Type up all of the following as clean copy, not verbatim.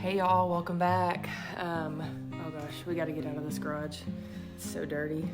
Hey y'all, welcome back. Oh gosh, we got to get out of this garage. It's so dirty.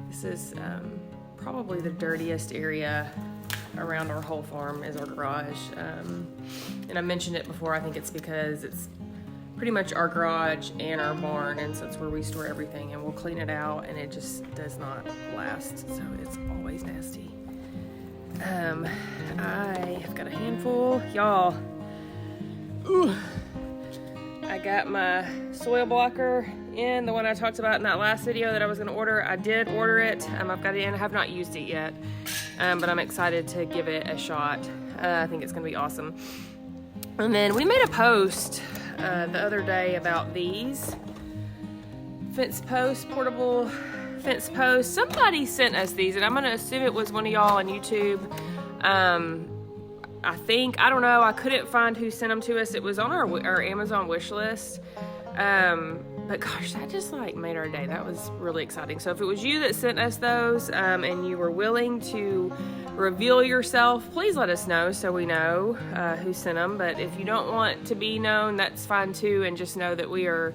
This is probably the dirtiest area around our whole farm is our garage. And I mentioned it before, I think it's because it's pretty much our garage and our barn, and so it's where we store everything, and we'll clean it out and it just does not last, so it's always nasty. I have got a handful, y'all. Ooh. I got my soil blocker in, the one I talked about in that last video that I was going to order. I did order it. I've got it in. I have not used it yet, but I'm excited to give it a shot. I think it's going to be awesome. And then we made a post the other day about these fence posts, portable fence posts. Somebody sent us these, and I'm going to assume it was one of y'all on YouTube. I don't know, I couldn't find who sent them to us. It was on our Amazon wish list. But gosh, that just like made our day. That was really exciting. So if it was you that sent us those, and you were willing to reveal yourself, please let us know so we know who sent them. But if you don't want to be known, that's fine too. And just know that we are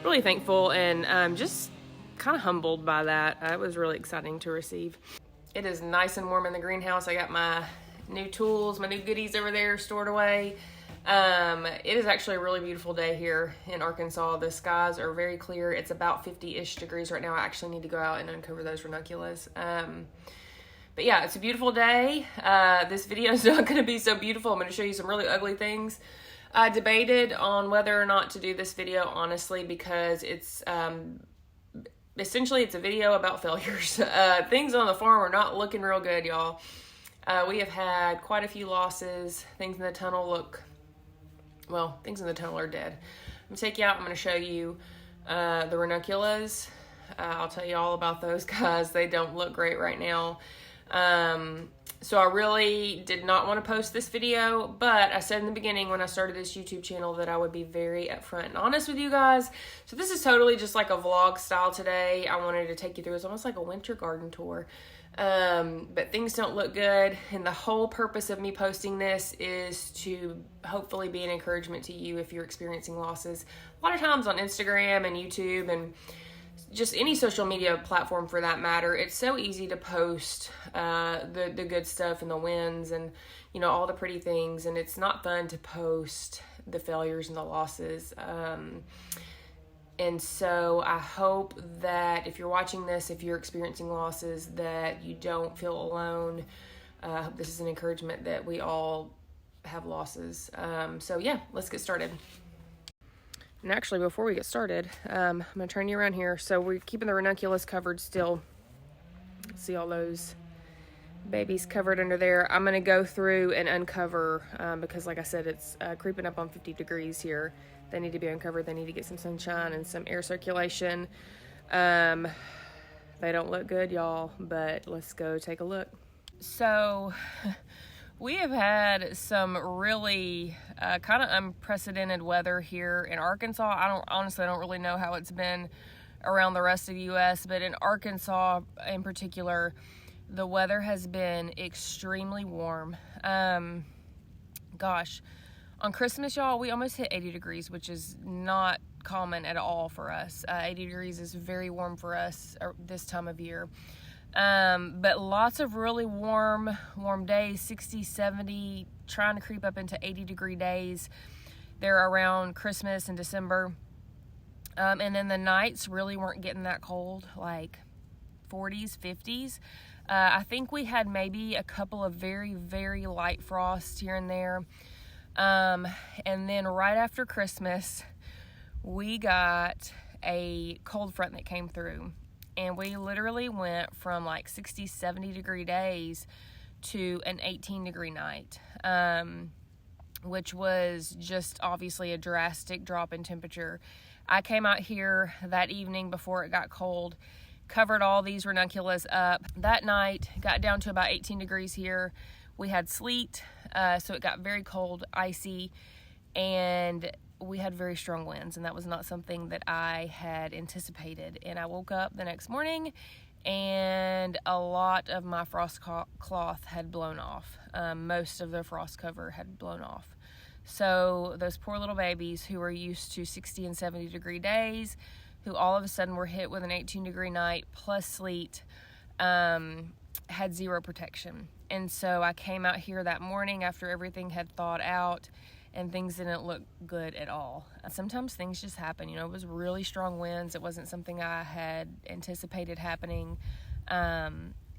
really thankful and just kind of humbled by that. It was really exciting to receive. It is nice and warm in the greenhouse. I got my new tools, my new goodies over there stored away. It is actually a really beautiful day here in Arkansas. The skies are very clear. It's about 50-ish degrees right now. I actually need to go out and uncover those ranunculus. But yeah, it's a beautiful day. This video is not going to be so beautiful. I'm going to show you some really ugly things. I debated on whether or not to do this video, honestly, because it's essentially it's a video about failures. Things on the farm are not looking real good, y'all. We have had quite a few losses. Things in the tunnel things in the tunnel are dead. I'm going to take you out. I'm going to show you the ranunculus. I'll tell you all about those guys. They don't look great right now. So I really did not want to post this video, but I said in the beginning when I started this YouTube channel that I would be very upfront and honest with you guys. So this is totally just like a vlog style today. I wanted to take you through, it's almost like a winter garden tour. But things don't look good, and the whole purpose of me posting this is to hopefully be an encouragement to you if you're experiencing losses. A lot of times on Instagram and YouTube and just any social media platform for that matter, it's so easy to post the good stuff and the wins and all the pretty things, and it's not fun to post the failures and the losses. And so I hope that if you're watching this, if you're experiencing losses, that you don't feel alone. I hope this is an encouragement that we all have losses. So yeah, let's get started. And actually, before we get started, I'm going to turn you around here. So we're keeping the ranunculus covered still. See all those babies covered under there. I'm going to go through and uncover because like I said, it's creeping up on 50 degrees here. They need to be uncovered. They need to get some sunshine and some air circulation. They don't look good, y'all, but let's go take a look. So we have had some really kind of unprecedented weather here in Arkansas. I don't really know how it's been around the rest of the U.S., but in Arkansas in particular, the weather has been extremely warm. Gosh. On Christmas, y'all, we almost hit 80 degrees, which is not common at all for us. 80 degrees is very warm for us this time of year. But lots of really warm days, 60, 70, trying to creep up into 80-degree days. They're around Christmas and December. And then the nights really weren't getting that cold, like 40s, 50s. I think we had maybe a couple of very, very light frosts here and there. And then right after Christmas, we got a cold front that came through, and we literally went from like 60, 70 degree days to an 18-degree night, which was just obviously a drastic drop in temperature. I came out here that evening before it got cold, covered all these ranunculus up. That night got down to about 18 degrees here. We had sleet, so it got very cold, icy, and we had very strong winds, and that was not something that I had anticipated. And I woke up the next morning, and a lot of my frost cloth had blown off. Most of the frost cover had blown off. So those poor little babies who are used to 60 and 70 degree days, who all of a sudden were hit with an 18-degree night plus sleet, had zero protection. And so I came out here that morning after everything had thawed out, and things didn't look good at all. Sometimes things just happen. You know, it was really strong winds. It wasn't something I had anticipated happening.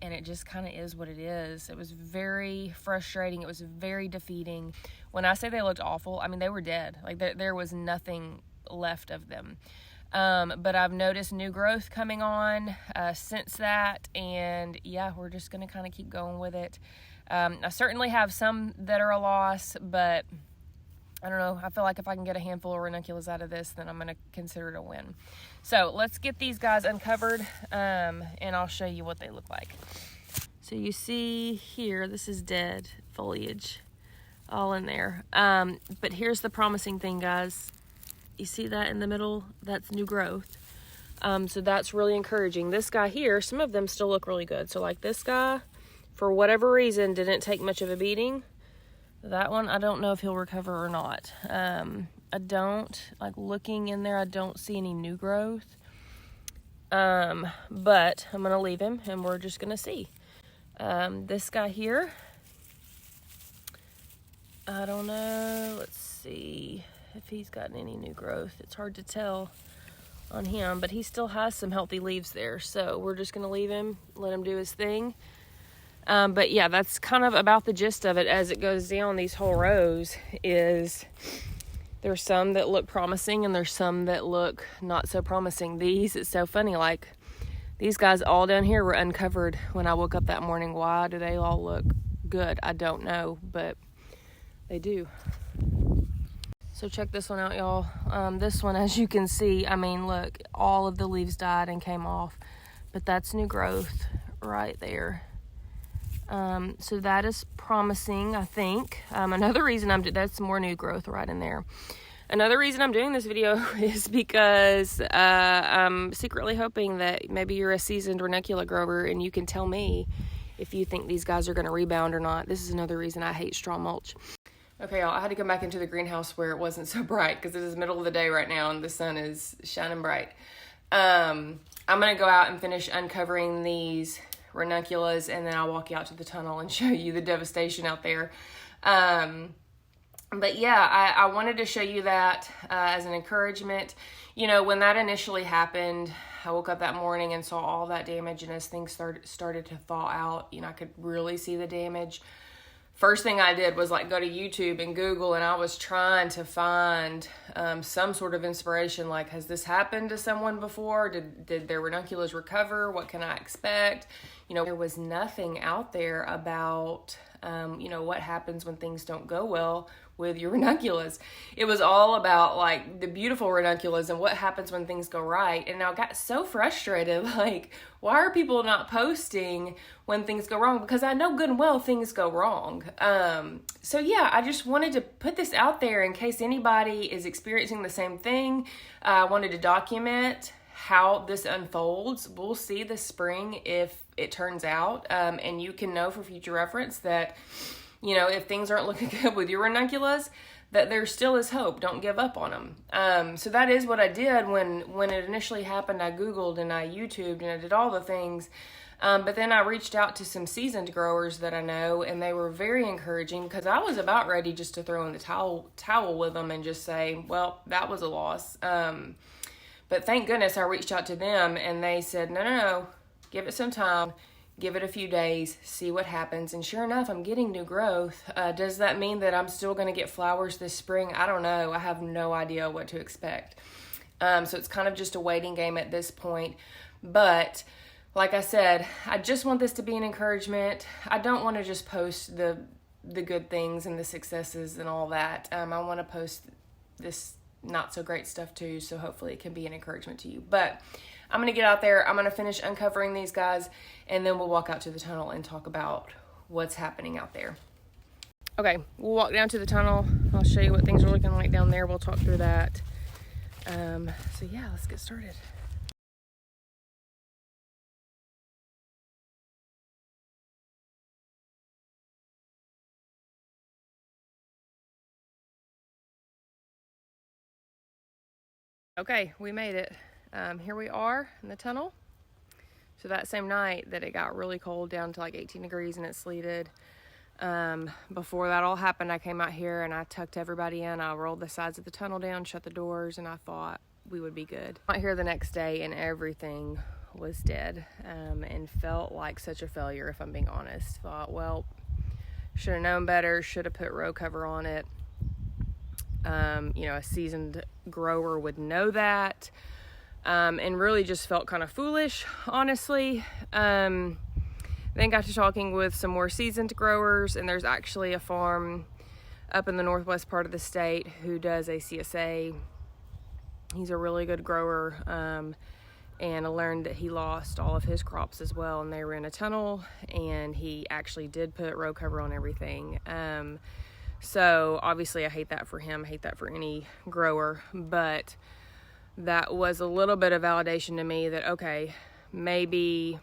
And it just kind of is what it is. It was very frustrating. It was very defeating. When I say they looked awful, I mean, they were dead. Like, there was nothing left of them. But I've noticed new growth coming on since that, and yeah, we're just going to kind of keep going with it. I certainly have some that are a loss, but I don't know. I feel like if I can get a handful of ranunculus out of this, then I'm going to consider it a win. So let's get these guys uncovered, and I'll show you what they look like. So you see here, this is dead foliage all in there. But here's the promising thing, guys. You see that in the middle? That's new growth. So that's really encouraging. This guy here, some of them still look really good. So like this guy, for whatever reason, didn't take much of a beating. That one, I don't know if he'll recover or not. I don't, like looking in there, I don't see any new growth. But I'm gonna leave him and we're just gonna see. This guy here, I don't know, let's see if he's gotten any new growth. It's hard to tell on him, but he still has some healthy leaves there. So we're just gonna leave him, let him do his thing. But yeah, that's kind of about the gist of it as it goes down these whole rows. Is there's some that look promising and there's some that look not so promising. These, it's so funny, like these guys all down here were uncovered when I woke up that morning. Why do they all look good? I don't know, but they do. So check this one out, y'all. This one, as you can see, I mean, look, all of the leaves died and came off, but that's new growth right there. So that is promising, I think. Another reason that's more new growth right in there. Another reason I'm doing this video is because I'm secretly hoping that maybe you're a seasoned ranunculus grower and you can tell me if you think these guys are going to rebound or not. This is another reason I hate straw mulch. Okay, y'all, I had to come back into the greenhouse where it wasn't so bright because it is the middle of the day right now and the sun is shining bright. I'm going to go out and finish uncovering these ranunculus, and then I'll walk you out to the tunnel and show you the devastation out there. But yeah, I wanted to show you that as an encouragement. You know, when that initially happened, I woke up that morning and saw all that damage, and as things started to thaw out, you know, I could really see the damage. First thing I did was like go to YouTube and Google, and I was trying to find some sort of inspiration. Like, has this happened to someone before? Did their ranunculus recover? What can I expect? You know, there was nothing out there about, you know, what happens when things don't go well with your ranunculus. It was all about like the beautiful ranunculus and what happens when things go right. And I got so frustrated, like, why are people not posting when things go wrong? Because I know good and well things go wrong. So yeah, I just wanted to put this out there in case anybody is experiencing the same thing. I wanted to document how this unfolds. We'll see this spring if it turns out, and you can know for future reference that, you know, if things aren't looking good with your ranunculus, that there still is hope. Don't give up on them. So that is what I did when it initially happened. I Googled and I YouTubed and I did all the things. But then I reached out to some seasoned growers that I know, and they were very encouraging because I was about ready just to throw in the towel with them and just say, well, that was a loss. But thank goodness I reached out to them and they said, no, give it some time. Give it a few days, see what happens. And sure enough, I'm getting new growth. Does that mean that I'm still going to get flowers this spring? I don't know. I have no idea what to expect. So it's kind of just a waiting game at this point. But like I said, I just want this to be an encouragement. I don't want to just post the good things and the successes and all that. I want to post this not so great stuff too. So hopefully it can be an encouragement to you. But I'm going to get out there. I'm going to finish uncovering these guys, and then we'll walk out to the tunnel and talk about what's happening out there. Okay, we'll walk down to the tunnel. I'll show you what things are looking like down there. We'll talk through that. So yeah, let's get started. Okay, we made it. Here we are in the tunnel. So that same night that it got really cold, down to like 18 degrees and it sleeted, before that all happened, I came out here and I tucked everybody in. I rolled the sides of the tunnel down, shut the doors, and I thought we would be good. I got here the next day and everything was dead, and felt like such a failure, if I'm being honest. Thought, well, should have known better, should have put row cover on it. You know, a seasoned grower would know that, and really just felt kind of foolish, honestly. Then got to talking with some more seasoned growers, and there's actually a farm up in the northwest part of the state who does a CSA. He's a really good grower, and I learned that he lost all of his crops as well, and they were in a tunnel, and he actually did put row cover on everything. So obviously I hate that for him, I hate that for any grower, but that was a little bit of validation to me that, okay, maybe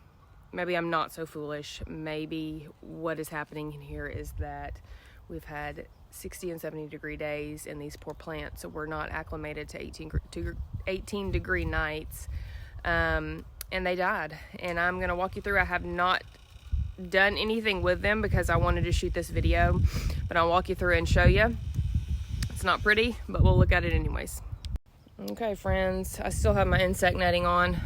I'm not so foolish. Maybe what is happening here is that we've had 60 and 70 degree days in these poor plants, so we're not acclimated to 18 degree nights, and they died. And I'm going to walk you through. I have not done anything with them because I wanted to shoot this video, but I'll walk you through and show you. It's not pretty, but we'll look at it anyways. Okay, friends, I still have my insect netting on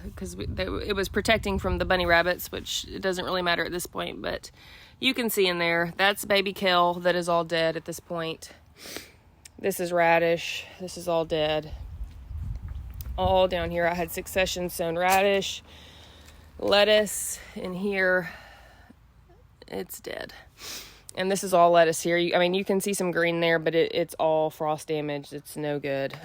because it was protecting from the bunny rabbits, which it doesn't really matter at this point, but you can see in there, that's baby kale that is all dead at this point. This is radish. This is all dead. All down here, I had succession sown radish, lettuce in here. It's dead. And this is all lettuce here. I mean, you can see some green there, but it's all frost damaged. It's no good.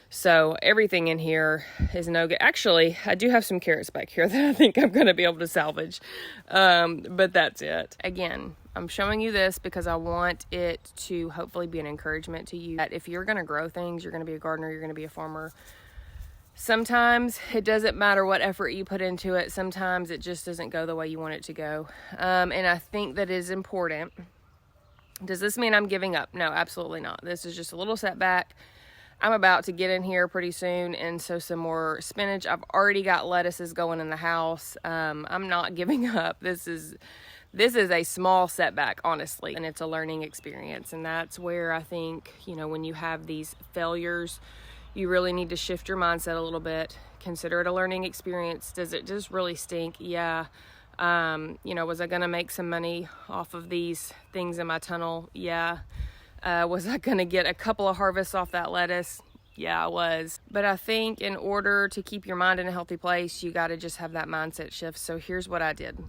So everything in here is no good. Actually, I do have some carrots back here that I think I'm going to be able to salvage. But that's it. Again, I'm showing you this because I want it to hopefully be an encouragement to you that if you're going to grow things, you're going to be a gardener, you're going to be a farmer, sometimes it doesn't matter what effort you put into it. Sometimes it just doesn't go the way you want it to go. And I think that is important. Does this mean I'm giving up? No, absolutely not. This is just a little setback. I'm about to get in here pretty soon and sow some more spinach. I've already got lettuces going in the house. I'm not giving up. This is a small setback, honestly, and it's a learning experience. And that's where I think, you know, when you have these failures, you really need to shift your mindset a little bit. Consider it a learning experience. Does it just really stink? Yeah. You know, was I going to make some money off of these things in my tunnel? Yeah. Was I going to get a couple of harvests off that lettuce? Yeah, I was. But I think in order to keep your mind in a healthy place, you got to just have that mindset shift. So here's what I did.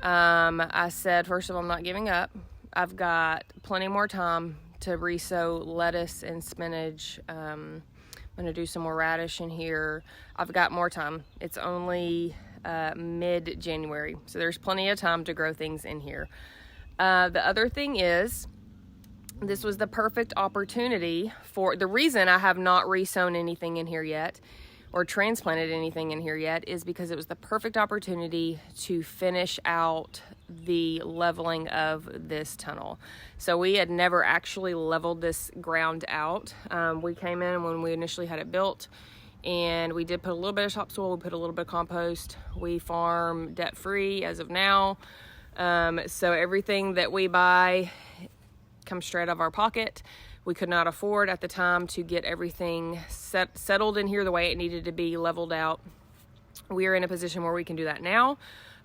I said, first of all, I'm not giving up. I've got plenty more time to resow lettuce and spinach. I'm going to do some more radish in here. I've got more time. It's only mid-January, so there's plenty of time to grow things in here. The other thing is, this was the perfect opportunity for, the reason I have not resown anything in here yet or transplanted anything in here yet is because it was the perfect opportunity to finish out the leveling of this tunnel. So we had never actually leveled this ground out. We came in when we initially had it built, and we did put a little bit of topsoil, we put a little bit of compost. We farm debt-free as of now. So everything that we buy comes straight out of our pocket. We could not afford at the time to get everything settled in here the way it needed to be, leveled out. We are in a position where we can do that now.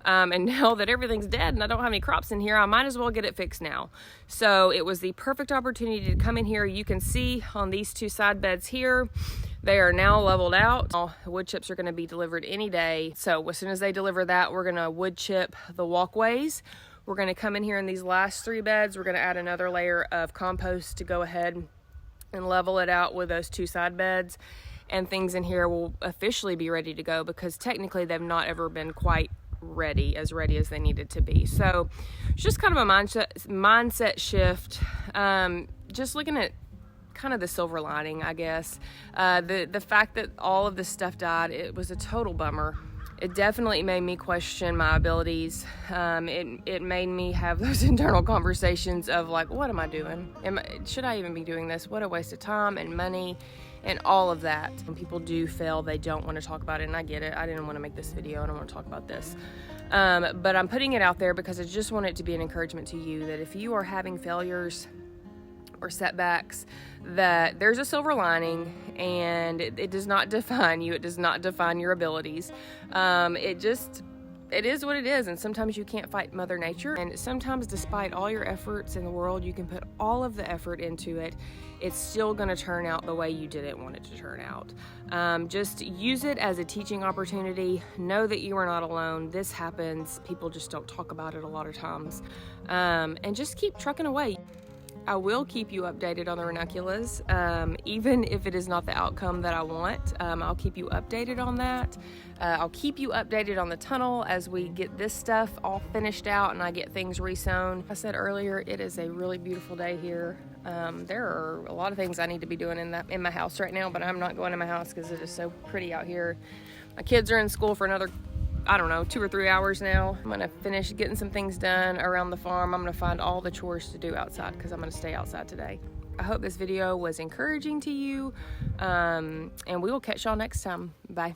And now that everything's dead and I don't have any crops in here, I might as well get it fixed now. So it was the perfect opportunity to come in here. You can see on these two side beds here, they are now leveled out. Wood chips are going to be delivered any day. So as soon as they deliver that, we're going to wood chip the walkways. We're going to come in here in these last three beds. We're going to add another layer of compost to go ahead and level it out with those two side beds. And things in here will officially be ready to go because technically they've not ever been quite ready as they needed to be. So it's just kind of a mindset shift. Just looking at kind of the silver lining, I guess. The fact that all of this stuff died, it was a total bummer. It definitely made me question my abilities. It made me have those internal conversations of like, what am I doing? Should I even be doing this? What a waste of time and money and all of that. When people do fail, they don't want to talk about it, and I get it. I didn't want to make this video. I don't want to talk about this. But I'm putting it out there because I just want it to be an encouragement to you that if you are having failures or setbacks, that there's a silver lining, and it does not define you. It does not define your abilities. It is what it is, and sometimes you can't fight Mother Nature, and sometimes despite all your efforts in the world, you can put all of the effort into it, it's still going to turn out the way you didn't want it to turn out. Just use it as a teaching opportunity. Know that you are not alone. This happens. People just don't talk about it a lot of times. And just keep trucking away. I will keep you updated on the ranunculus, even if it is not the outcome that I want. I'll keep you updated on that. I'll keep you updated on the tunnel as we get this stuff all finished out and I get things resown. I said earlier, it is a really beautiful day here. There are a lot of things I need to be doing in my house right now, but I'm not going to my house because it is so pretty out here. My kids are in school for another, I don't know, 2 or 3 hours now. I'm gonna finish getting some things done around the farm. I'm gonna find all the chores to do outside because I'm gonna stay outside today. I hope this video was encouraging to you, and we will catch y'all next time. Bye.